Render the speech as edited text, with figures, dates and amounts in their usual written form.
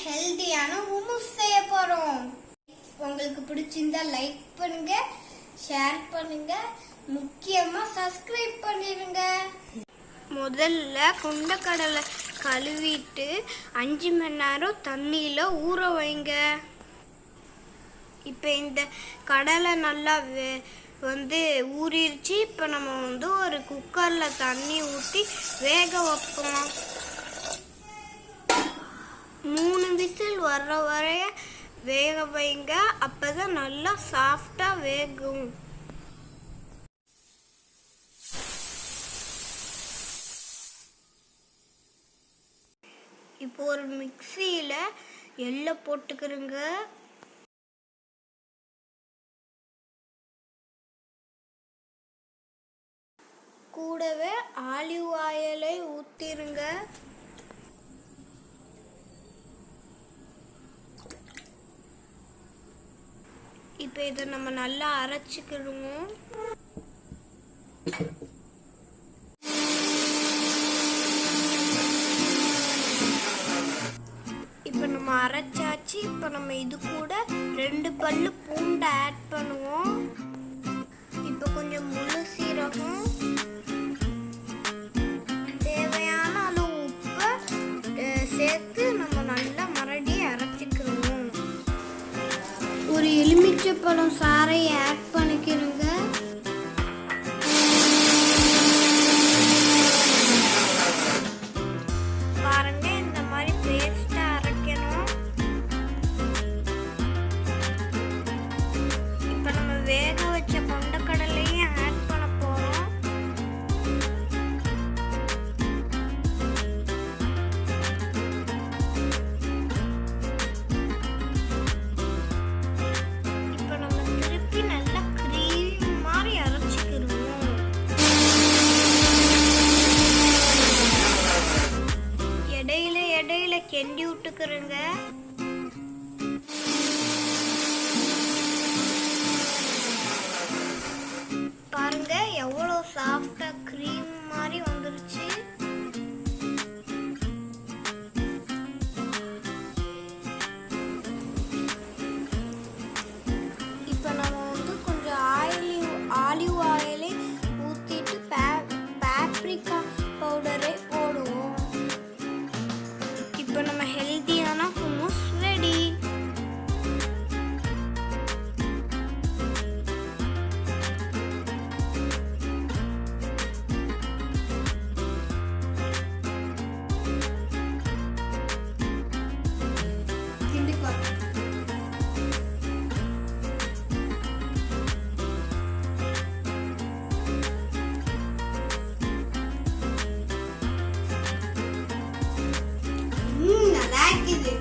ஹெல்தியான ஹுமுஸ் செய்ய போறோம். உங்களுக்கு பிடிச்சிருந்தா லைக் பண்ணுங்க, ஷேர் பண்ணுங்க, முக்கியமா சப்ஸ்கிரைப் பண்ணிருங்க. முதல்ல கொண்டக்கடலை கழுவிட்டு 5 மணி நேரம் தண்ணியில ஊற வைங்க. இப்போ இந்த கடலை நல்லா ஊறிடுச்சு. இப்போ நம்ம ஒரு குக்கரில் தண்ணி ஊற்றி வேக வைப்போம். 3 விசில் வர்ற வரைய வேக வைங்க. அப்பதான் நல்லா சாஃப்டாக வேகும். இப்போ ஒரு மிக்சியில் எள்ளை போட்டுக்கிறோங்க. கூடவே ஆலிவ் ஆயிலை ஊற்றிருங்க. இப்போ இதை நம்ம நல்லா அரைச்சிக்கிடுவோம். இப்போ நம்ம அரைச்சாச்சு. இப்போ நம்ம இது கூட 2 பல்லு பூண்டை ஆட் பண்ணுவோம். இப்போ கொஞ்சம் முழு சீரகம், தேவையான அளவு உப்பை சேர்த்து நம்ம நல்லா மறுபடியும் அரைச்சிக்கிடுவோம். ஒரு எலுமிச்சைப்பழம் சாறை ஆட் பண்ணிக்கிறோங்க. பாருங்க, இந்த மாதிரி பேஸ்டா அரைக்கணும். இப்ப நம்ம வேக வச்ச கொண்டக்கடலையும் ஆட் பண்ண போறோம். இப்ப நம்ம திருப்பி நல்லா கிரீம் மாதிரி அரைச்சிக்கிடுவோம். இடையில கெண்டி விட்டுக்கிறோங்க. பாருங்க, எவ்வளோ சாஃப்டா கிரீம் மாதிரி வந்துருச்சு. இப்போ நம்ம கொஞ்சம் ஆலிவ் ஆயிலை ஊற்றிட்டு பாப்ரிகா பவுடரை போடுவோம். இப்போ நம்ம ஹெல்தியான ஹுமுஸ் ரெடி. நல்லா இருக்குது.